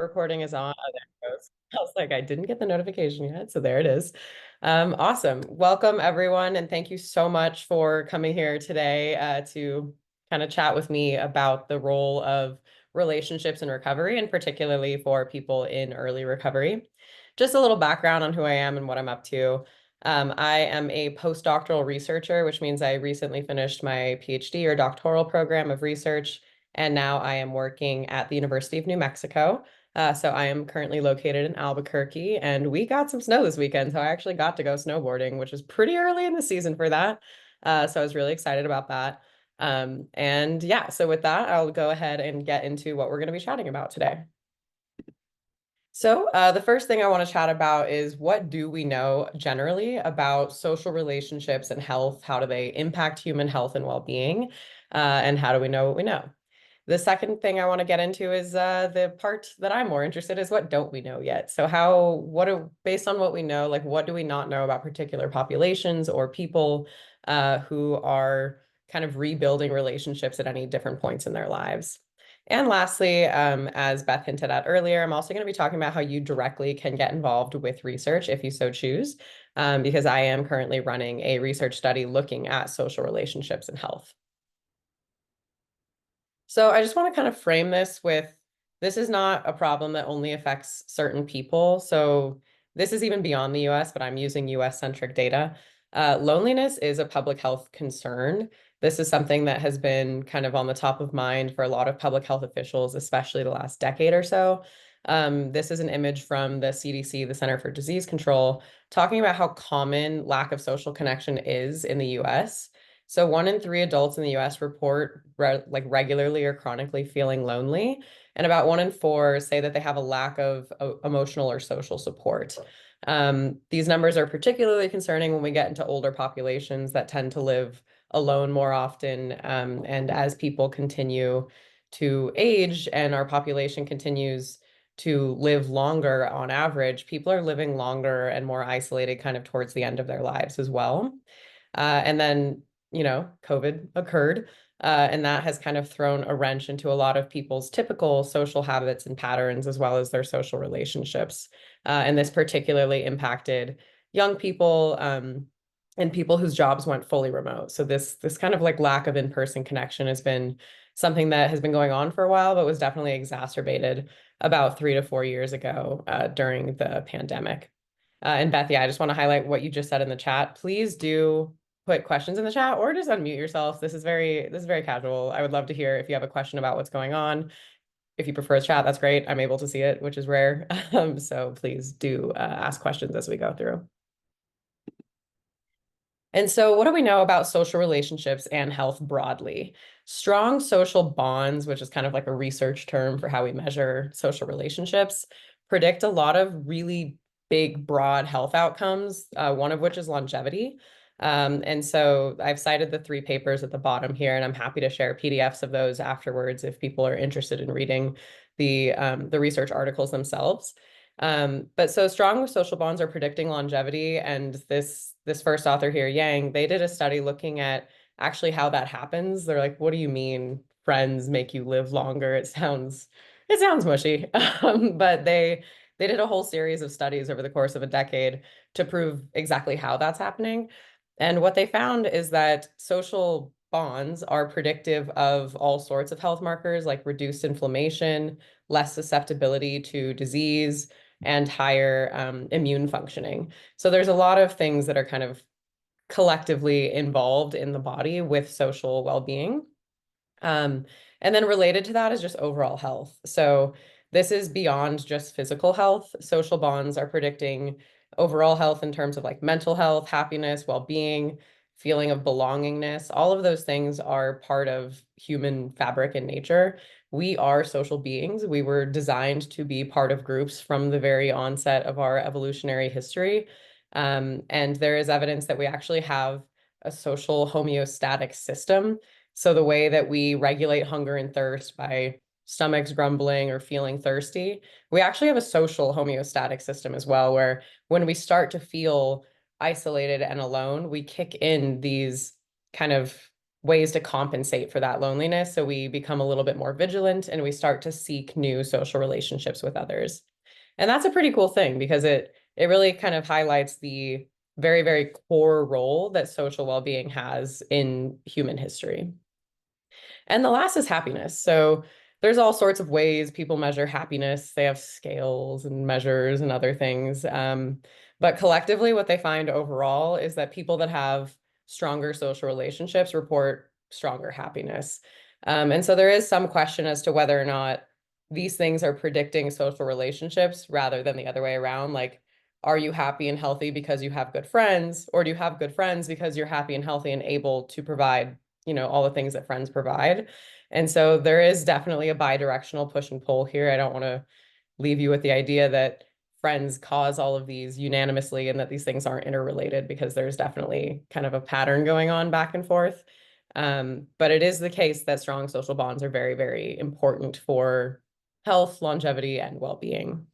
Recording is on. Oh, there it goes. I was like, I didn't get the notification yet, so there it is. Awesome. Welcome, everyone, and thank you so much for coming here today to kind of chat with me about the role of relationships in recovery, and particularly for people in early recovery. Just a little background on who I am and what I'm up to. I am a postdoctoral researcher, which means I recently finished my PhD or doctoral program of research, and now I am working at the University of New Mexico. So I am currently located in Albuquerque, and we got some snow this weekend. So I actually got to go snowboarding, which is pretty early in the season for that. So I was really excited about that. And yeah, so with that, I'll go ahead and get into what we're going to be chatting about today. So the first thing I want to chat about is what do we know generally about social relationships and health? How do they impact human health and well-being? And how do we know what we know? The second thing I want to get into is the part that I'm more interested is what don't we know yet? So based on what we know, like what do we not know about particular populations or people who are kind of rebuilding relationships at any different points in their lives? And lastly, as Beth hinted at earlier, I'm also going to be talking about how you directly can get involved with research if you so choose, because I am currently running a research study looking at social relationships and health. So I just want to kind of frame this is not a problem that only affects certain people. So this is even beyond the US, but I'm using US centric data. Loneliness is a public health concern. This is something that has been kind of on the top of mind for a lot of public health officials, especially the last decade or so. This is an image from the CDC, the Center for Disease Control, talking about how common lack of social connection is in the US. So 1 in 3 adults in the US report regularly or chronically feeling lonely, and about 1 in 4 say that they have a lack of emotional or social support. These numbers are particularly concerning when we get into older populations that tend to live alone more often. And as people continue to age and our population continues to live longer on average, people are living longer and more isolated kind of towards the end of their lives as well. And then, COVID occurred, and that has kind of thrown a wrench into a lot of people's typical social habits and patterns, as well as their social relationships. And this particularly impacted young people, and people whose jobs went fully remote. So this kind of like lack of in-person connection has been something that has been going on for a while, but was definitely exacerbated about 3 to 4 years ago during the pandemic. And Beth, yeah, I just want to highlight what you just said in the chat. Please do put questions in the chat or just unmute yourself. This is very casual. I would love to hear if you have a question about what's going on. If you prefer chat, that's great. I'm able to see it, which is rare. So please do ask questions as we go through. And so, what do we know about social relationships and health broadly? Strong social bonds, which is kind of like a research term for how we measure social relationships, predict a lot of really big, broad health outcomes, one of which is longevity. And so, I've cited the 3 papers at the bottom here, and I'm happy to share PDFs of those afterwards if people are interested in reading the research articles themselves. But so strong social bonds are predicting longevity, and this first author here, Yang, they did a study looking at actually how that happens. They're like, what do you mean friends make you live longer? It sounds mushy. But they did a whole series of studies over the course of a decade to prove exactly how that's happening. And what they found is that social bonds are predictive of all sorts of health markers like reduced inflammation, less susceptibility to disease, and higher immune functioning. So there's a lot of things that are kind of collectively involved in the body with social well-being. And then related to that is just overall health. So this is beyond just physical health. Social bonds are predicting overall health in terms of like mental health, happiness, well-being, feeling of belongingness. All of those things are part of human fabric and nature. We are social beings. We were designed to be part of groups from the very onset of our evolutionary history. And there is evidence that we actually have a social homeostatic system. So the way that we regulate hunger and thirst by stomachs grumbling or feeling thirsty, we actually have a social homeostatic system as well, where when we start to feel isolated and alone, we kick in these kind of ways to compensate for that loneliness. So we become a little bit more vigilant and we start to seek new social relationships with others. And that's a pretty cool thing because it really kind of highlights the very, very core role that social well-being has in human history. And the last is happiness. So there's all sorts of ways people measure happiness. They have scales and measures and other things. But collectively, what they find overall is that people that have stronger social relationships report stronger happiness. And so there is some question as to whether or not these things are predicting social relationships rather than the other way around. Like, are you happy and healthy because you have good friends, or do you have good friends because you're happy and healthy and able to provide, all the things that friends provide? And so there is definitely a bi-directional push and pull here. I don't want to leave you with the idea that friends cause all of these unanimously and that these things aren't interrelated, because there's definitely kind of a pattern going on back and forth. But it is the case that strong social bonds are very, very important for health, longevity, and well-being.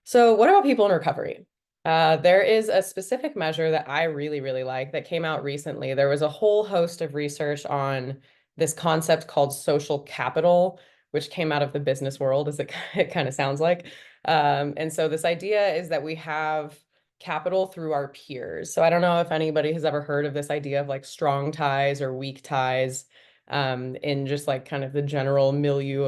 So what about people in recovery? There is a specific measure that I really, really like that came out recently. There was a whole host of research on this concept called social capital, which came out of the business world, as it kind of sounds like. And so this idea is that we have capital through our peers. So I don't know if anybody has ever heard of this idea of like strong ties or weak ties, in just like kind of the general milieu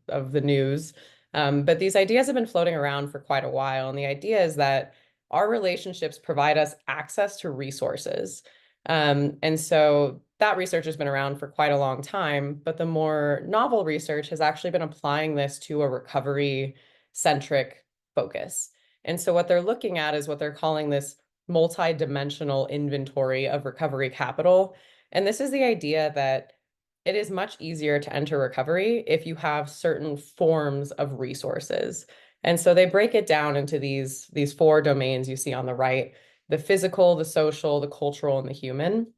of the news. But these ideas have been floating around for quite a while. And the idea is that our relationships provide us access to resources. And so that research has been around for quite a long time, but the more novel research has actually been applying this to a recovery centric focus. And so what they're looking at is what they're calling this multi-dimensional inventory of recovery capital. And this is the idea that it is much easier to enter recovery if you have certain forms of resources. And so they break it down into these four domains you see on the right: the physical, the social, the cultural, and the human.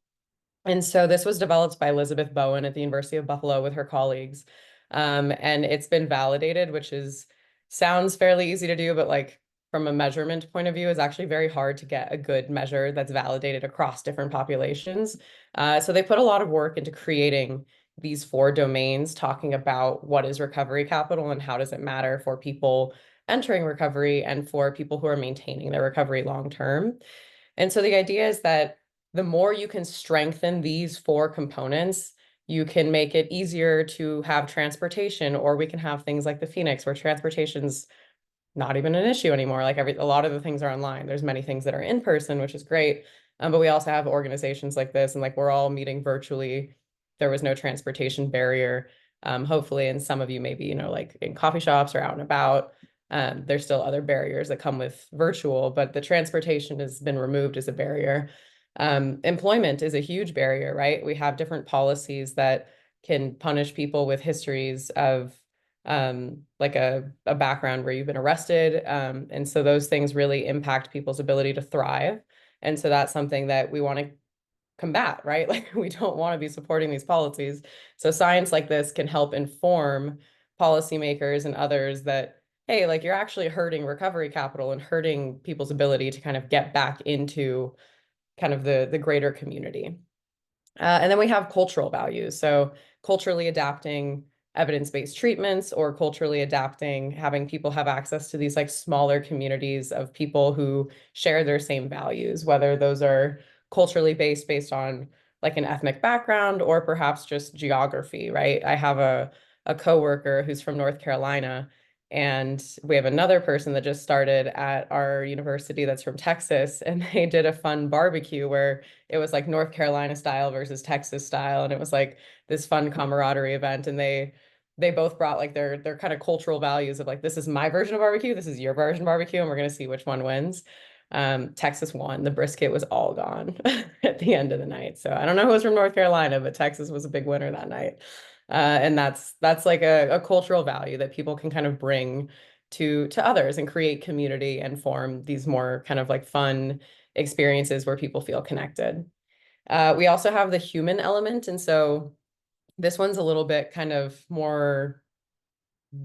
And so this was developed by Elizabeth Bowen at the University of Buffalo with her colleagues. And it's been validated, which is sounds fairly easy to do, but like from a measurement point of view, is actually very hard to get a good measure that's validated across different populations. So they put a lot of work into creating these four domains, talking about what is recovery capital and how does it matter for people entering recovery and for people who are maintaining their recovery long term. And so the idea is that the more you can strengthen these four components, you can make it easier to have transportation, or we can have things like the Phoenix, where transportation's not even an issue anymore. Like a lot of the things are online. There's many things that are in person, which is great. But we also have organizations like this, and like we're all meeting virtually. There was no transportation barrier. Hopefully, and some of you maybe, like in coffee shops or out and about. There's still other barriers that come with virtual, but the transportation has been removed as a barrier. Employment is a huge barrier, right? We have different policies that can punish people with histories of like a background where you've been arrested. And so those things really impact people's ability to thrive. And so that's something that we want to combat, right? Like we don't want to be supporting these policies. So science like this can help inform policymakers and others that, hey, like you're actually hurting recovery capital and hurting people's ability to kind of get back into kind of the greater community. And then we have cultural values. So culturally adapting evidence-based treatments, or culturally adapting, having people have access to these like smaller communities of people who share their same values, whether those are culturally based on like an ethnic background or perhaps just geography, right? I have a coworker who's from North Carolina, and we have another person that just started at our university that's from Texas, and they did a fun barbecue where it was like North Carolina style versus Texas style, and it was like this fun camaraderie event. And they both brought like their kind of cultural values of like, this is my version of barbecue, this is your version of barbecue, and we're gonna see which one wins. Texas won. The brisket was all gone at the end of the night. So I don't know who was from North Carolina, but Texas was a big winner that night. And that's like a cultural value that people can kind of bring to others and create community and form these more kind of like fun experiences where people feel connected. We also have the human element. And so this one's a little bit kind of more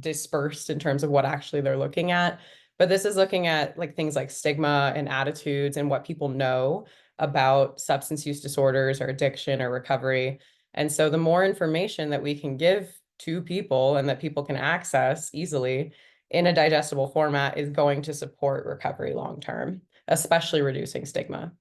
dispersed in terms of what actually they're looking at. But this is looking at like things like stigma and attitudes and what people know about substance use disorders or addiction or recovery. And so the more information that we can give to people and that people can access easily in a digestible format is going to support recovery long term, especially reducing stigma.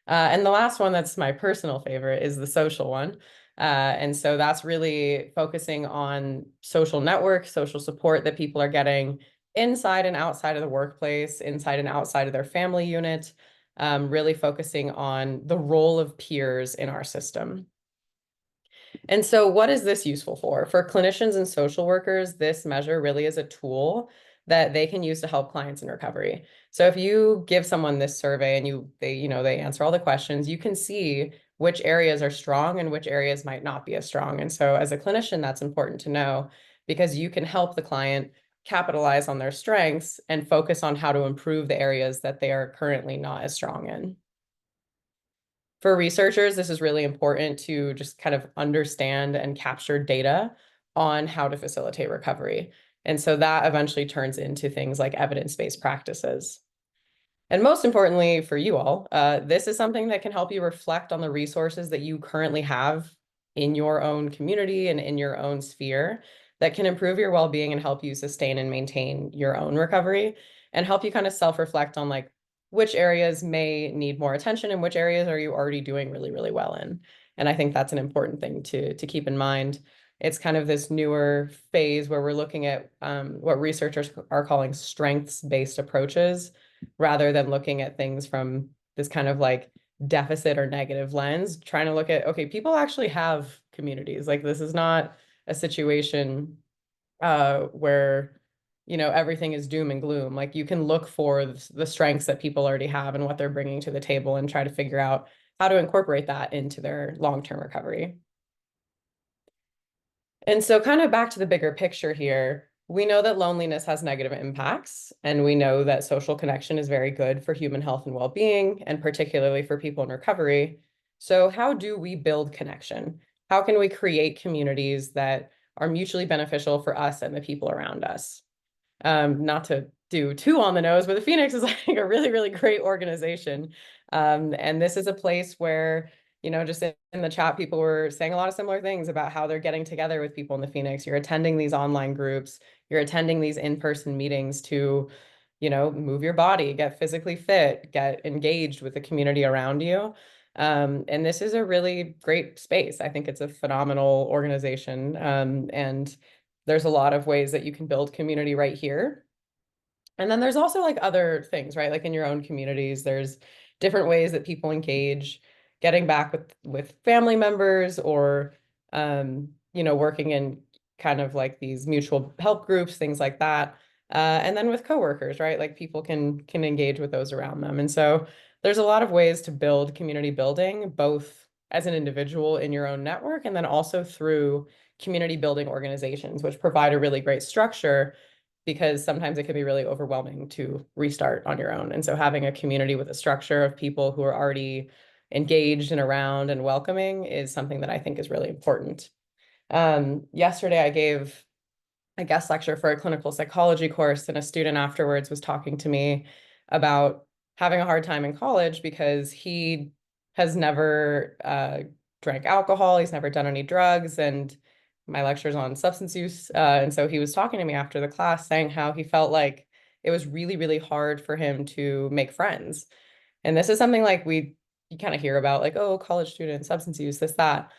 And the last one that's my personal favorite is the social one. And so that's really focusing on social network, social support that people are getting inside and outside of the workplace, inside and outside of their family unit, really focusing on the role of peers in our system. And so what is this useful for? For clinicians and social workers, this measure really is a tool that they can use to help clients in recovery. So if you give someone this survey and they answer all the questions, you can see which areas are strong and which areas might not be as strong. And so as a clinician, that's important to know because you can help the client capitalize on their strengths and focus on how to improve the areas that they are currently not as strong in. For researchers, this is really important to just kind of understand and capture data on how to facilitate recovery. And so that eventually turns into things like evidence-based practices. And most importantly for you all, this is something that can help you reflect on the resources that you currently have in your own community and in your own sphere that can improve your well-being and help you sustain and maintain your own recovery and help you kind of self-reflect on like which areas may need more attention and which areas are you already doing really, really well in. And I think that's an important thing to keep in mind. It's kind of this newer phase where we're looking at what researchers are calling strengths-based approaches rather than looking at things from this kind of like deficit or negative lens, trying to look at, okay, people actually have communities. Like this is not a situation where, everything is doom and gloom. Like you can look for the strengths that people already have and what they're bringing to the table and try to figure out how to incorporate that into their long-term recovery. And so kind of back to the bigger picture here, we know that loneliness has negative impacts, and we know that social connection is very good for human health and well-being, and particularly for people in recovery. So how do we build connection? How can we create communities that are mutually beneficial for us and the people around us? Not to do too on the nose, but the Phoenix is like a really, really great organization. And this is a place where, just in the chat, people were saying a lot of similar things about how they're getting together with people in the Phoenix. You're attending these online groups, you're attending these in-person meetings to, move your body, get physically fit, get engaged with the community around you. And this is a really great space. I think it's a phenomenal organization. And there's a lot of ways that you can build community right here. And then there's also like other things, right? Like in your own communities, there's different ways that people engage, getting back with family members or working in kind of like these mutual help groups, things like that. And then with coworkers, right? Like people can engage with those around them. And so there's a lot of ways to build community building, both as an individual in your own network and then also through community building organizations, which provide a really great structure because sometimes it can be really overwhelming to restart on your own. And so having a community with a structure of people who are already engaged and around and welcoming is something that I think is really important. Yesterday, I gave a guest lecture for a clinical psychology course, and a student afterwards was talking to me about having a hard time in college because he has never drank alcohol, he's never done any drugs, and my lecture's on substance use. And so he was talking to me after the class saying how he felt like it was really, really hard for him to make friends. And this is something like you kind of hear about, like, oh, college students, substance use, this, that.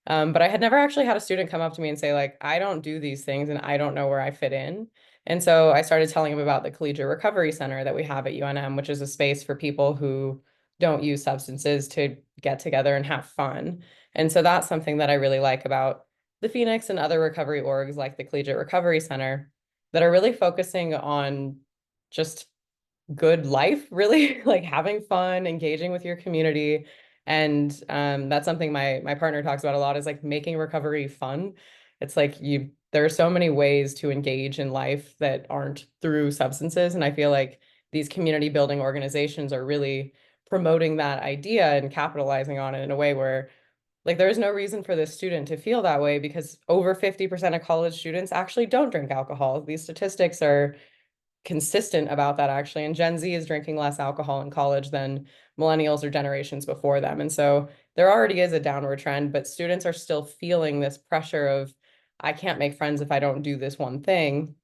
But I had never actually had a student come up to me and say, like, I don't do these things and I don't know where I fit in. And so I started telling him about the Collegiate Recovery Center that we have at UNM, which is a space for people who don't use substances to get together and have fun. And so that's something that I really like about the Phoenix and other recovery orgs like the Collegiate Recovery Center that are really focusing on just good life, really, like having fun, engaging with your community. And that's something my partner talks about a lot is like making recovery fun. It's like there are so many ways to engage in life that aren't through substances. And I feel like these community building organizations are really promoting that idea and capitalizing on it in a way where like there is no reason for this student to feel that way because over 50% of college students actually don't drink alcohol. These statistics are consistent about that actually. And Gen Z is drinking less alcohol in college than millennials or generations before them. And so there already is a downward trend, but students are still feeling this pressure of, I can't make friends if I don't do this one thing.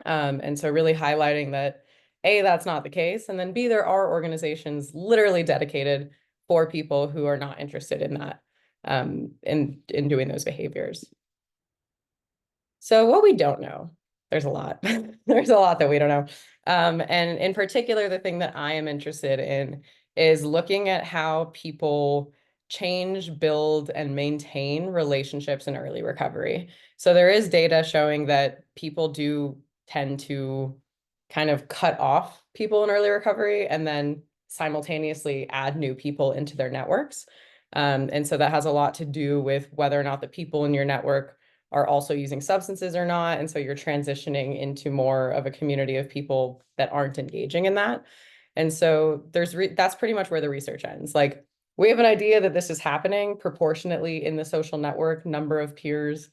And so really highlighting that A, that's not the case. And then B, there are organizations literally dedicated for people who are not interested in that, in doing those behaviors. So what we don't know, there's a lot. There's a lot that we don't know. And in particular, the thing that I am interested in is looking at how people change, build, and maintain relationships in early recovery. So there is data showing that people do tend to kind of cut off people in early recovery and then simultaneously add new people into their networks. And so that has a lot to do with whether or not the people in your network are also using substances or not. And so you're transitioning into more of a community of people that aren't engaging in that. And so that's pretty much where the research ends. Like we have an idea that this is happening proportionately in the social network. Number of peers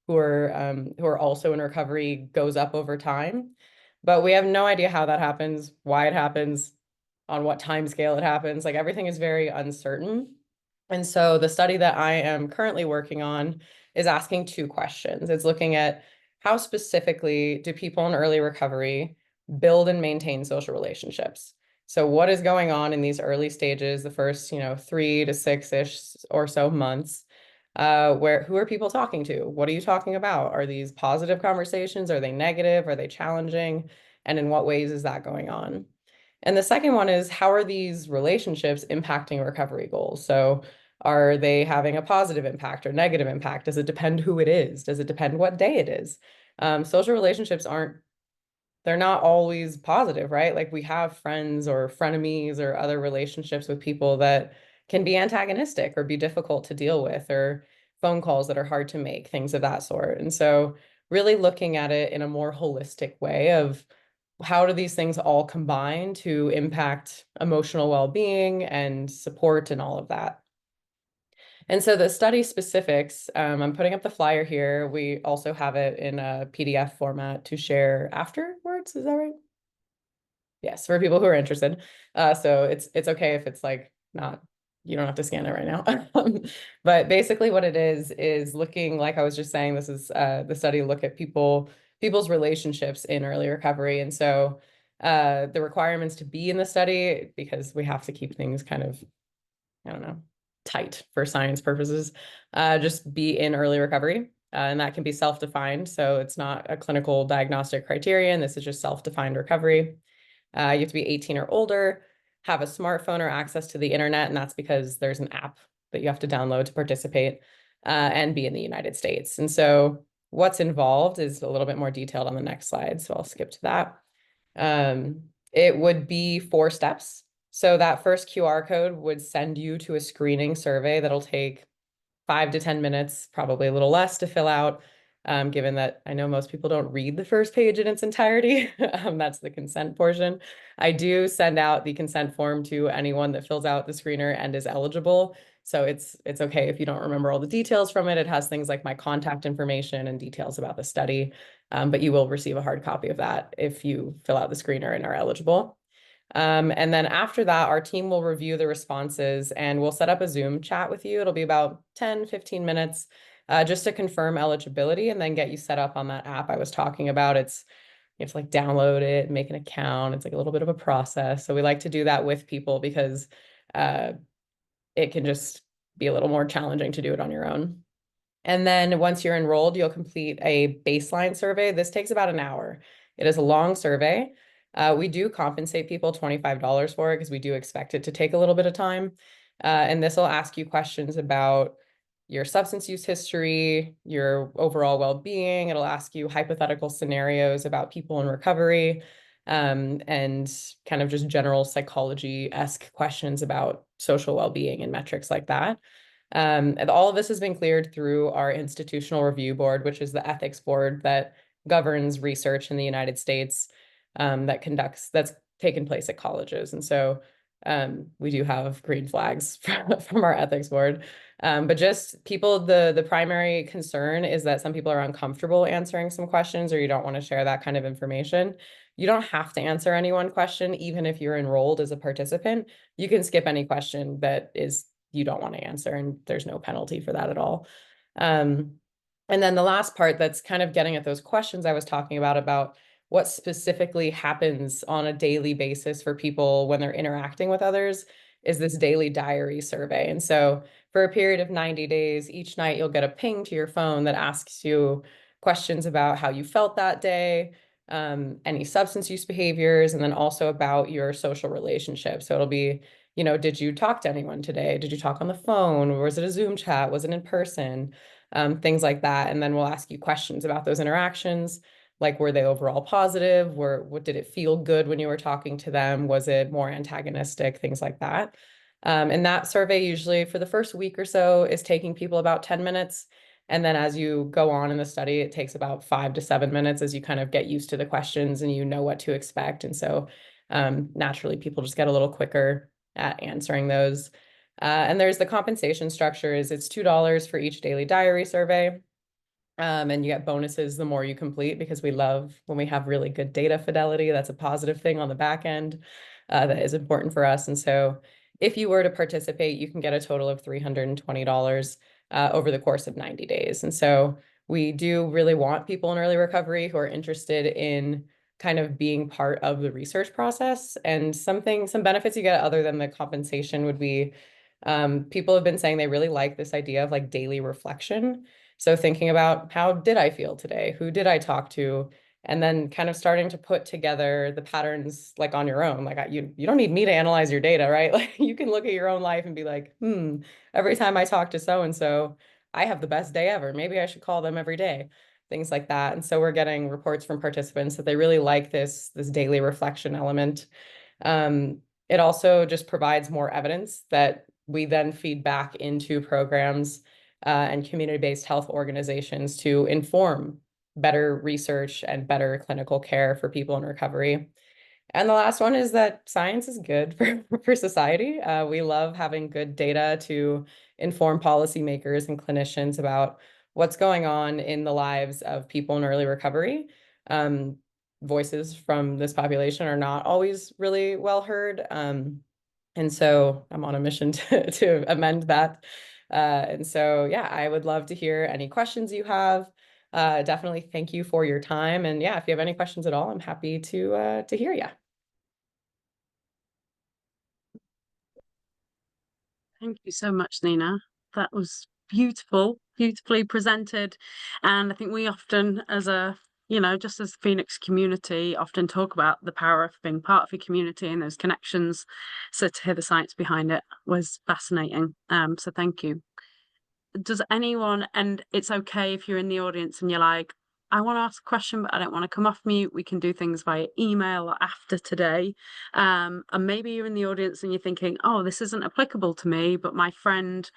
who are also in recovery goes up over time, but we have no idea how that happens, why it happens, on what time scale it happens. Like everything is very uncertain. And so the study that I am currently working on is asking two questions. It's looking at how specifically do people in early recovery build and maintain social relationships? So what is going on in these early stages, the first, 3 to 6-ish or so months, who are people talking to? What are you talking about? Are these positive conversations? Are they negative? Are they challenging? And in what ways is that going on? And the second one is, how are these relationships impacting recovery goals? So are they having a positive impact or negative impact? Does it depend who it is? Does it depend what day it is? Social relationships they're not always positive, right? Like we have friends or frenemies or other relationships with people that can be antagonistic or be difficult to deal with, or phone calls that are hard to make, things of that sort. And so really looking at it in a more holistic way of how do these things all combine to impact emotional well-being and support and all of that. And so the study specifics, I'm putting up the flyer here. We also have it in a PDF format to share afterwards. Is that right? Yes, for people who are interested. So it's okay if it's like not, you don't have to scan it right now. But basically what it is looking, like I was just saying, this is the study look at people's relationships in early recovery. And so the requirements to be in the study, because we have to keep things kind of, I don't know, tight for science purposes, just be in early recovery. And that can be self-defined. So it's not a clinical diagnostic criterion. This is just self-defined recovery. You have to be 18 or older, have a smartphone or access to the internet, and that's because there's an app that you have to download to participate, and be in the United States. And so what's involved is a little bit more detailed on the next slide, so I'll skip to that. It would be 4 steps. So that first QR code would send you to a screening survey that'll take 5 to 10 minutes, probably a little less to fill out, given that I know most people don't read the first page in its entirety. That's the consent portion. I do send out the consent form to anyone that fills out the screener and is eligible. So it's okay if you don't remember all the details from it. It has things like my contact information and details about the study, but you will receive a hard copy of that if you fill out the screener and are eligible. And then after that, our team will review the responses and we'll set up a Zoom chat with you. It'll be about 10, 15 minutes, just to confirm eligibility and then get you set up on that app I was talking about. You have to like download it, make an account. It's like a little bit of a process. So we like to do that with people because it can just be a little more challenging to do it on your own. And then once you're enrolled, you'll complete a baseline survey. This takes about an hour. It is a long survey. We do compensate people $25 for it because we do expect it to take a little bit of time. And this will ask you questions about your substance use history, your overall well-being. It'll ask you hypothetical scenarios about people in recovery, and kind of just general psychology-esque questions about social well-being and metrics like that. And all of this has been cleared through our institutional review board, which is the ethics board that governs research in the United States, that's taken place at colleges. And so we do have green flags from our ethics board. But just people, the primary concern is that some people are uncomfortable answering some questions or you don't want to share that kind of information. You don't have to answer any one question, even if you're enrolled as a participant. You can skip any question that is you don't want to answer, and there's no penalty for that at all. Um, and then the last part that's kind of getting at those questions I was talking about what specifically happens on a daily basis for people when they're interacting with others is this daily diary survey. And so for a period of 90 days, each night you'll get a ping to your phone that asks you questions about how you felt that day, any substance use behaviors, and then also about your social relationships. So it'll be, did you talk to anyone today? Did you talk on the phone? Or was it a Zoom chat? Was it in person? Things like that. And then we'll ask you questions about those interactions. Like, were they overall positive? What did it feel good when you were talking to them? Was it more antagonistic? Things like that. And that survey usually for the first week or so is taking people about 10 minutes. And then as you go on in the study, it takes about 5 to 7 minutes as you kind of get used to the questions and you know what to expect. And so naturally, people just get a little quicker at answering those. And there's the compensation structure is it's $2 for each daily diary survey. And you get bonuses the more you complete because we love when we have really good data fidelity. That's a positive thing on the back end that is important for us. And so if you were to participate, you can get a total of $320 over the course of 90 days. And so we do really want people in early recovery who are interested in kind of being part of the research process. And some benefits you get other than the compensation would be people have been saying they really like this idea of like daily reflection. So thinking about how did I feel today? Who did I talk to? And then kind of starting to put together the patterns like on your own. Like you don't need me to analyze your data, right? Like you can look at your own life and be like, every time I talk to so and so, I have the best day ever. Maybe I should call them every day. Things like that. And so we're getting reports from participants that they really like this daily reflection element. It also just provides more evidence that we then feed back into programs and community-based health organizations to inform better research and better clinical care for people in recovery. And the last one is that science is good for society. We love having good data to inform policymakers and clinicians about what's going on in the lives of people in early recovery. Voices from this population are not always really well heard. And so I'm on a mission to amend that. And so, yeah, I would love to hear any questions you have. Definitely thank you for your time. And yeah, if you have any questions at all, I'm happy to hear you. Thank you so much, Nina. That was beautiful, beautifully presented. And I think we often, just as the Phoenix community, often talk about the power of being part of a community and those connections. So to hear the science behind it was fascinating. So thank you. Does anyone, and it's okay if you're in the audience and you're like, I want to ask a question, but I don't want to come off mute. We can do things via email or after today. And maybe you're in the audience and you're thinking, oh, this isn't applicable to me, but my friend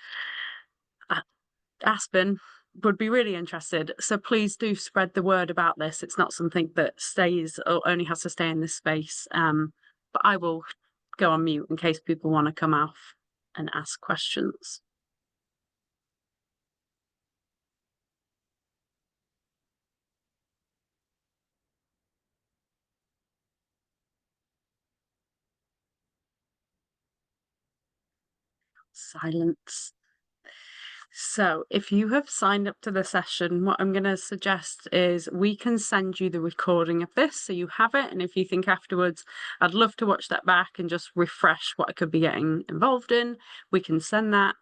Aspen would be really interested. So please do spread the word about this. It's not something that stays or only has to stay in this space. But I will go on mute in case people want to come off and ask questions. Silence. So, if you have signed up to the session, what I'm going to suggest is we can send you the recording of this so you have it. And if you think afterwards, I'd love to watch that back and just refresh what I could be getting involved in, we can send that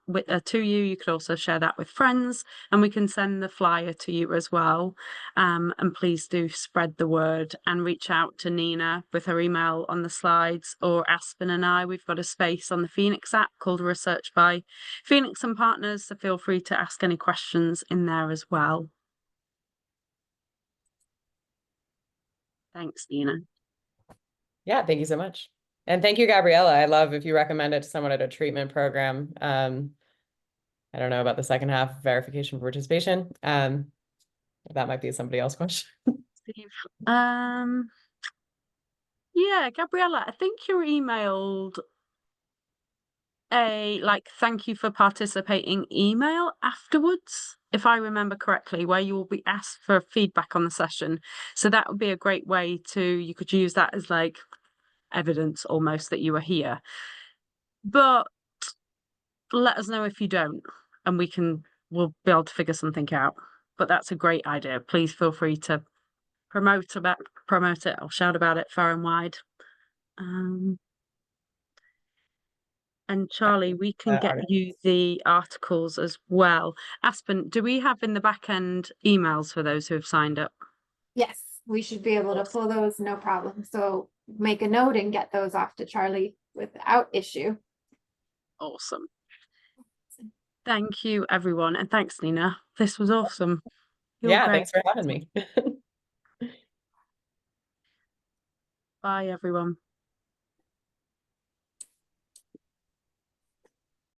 to you. You could also share that with friends, and we can send the flyer to you as well. And please do spread the word and reach out to Nina with her email on the slides, or Aspen and I. We've got a space on the Phoenix app called Research by Phoenix and Partners, so feel free to ask any questions in there as well. Thanks, Nina. Yeah, thank you so much. And thank you, Gabriella. I love if you recommend it to someone at a treatment program. I don't know about the second half, verification for participation. That might be somebody else's question. Steve. Yeah, Gabriella, I think you're emailed a like thank you for participating email afterwards, if I remember correctly, where you will be asked for feedback on the session. So that would be a great way to, you could use that as like evidence almost that you were here. But let us know if you don't, and we'll be able to figure something out. But that's a great idea. Please feel free to promote it or shout about it far and wide. Um, and Charlie, we can get Artist. you the articles as well. Aspen, do we have in the back end emails for those who have signed up? Yes, we should be able to pull those, no problem. So make a note and get those off to Charlie without issue. Awesome. Thank you, everyone. And thanks, Nina. This was awesome. You're Yeah, great. thanks for having me. Bye, everyone.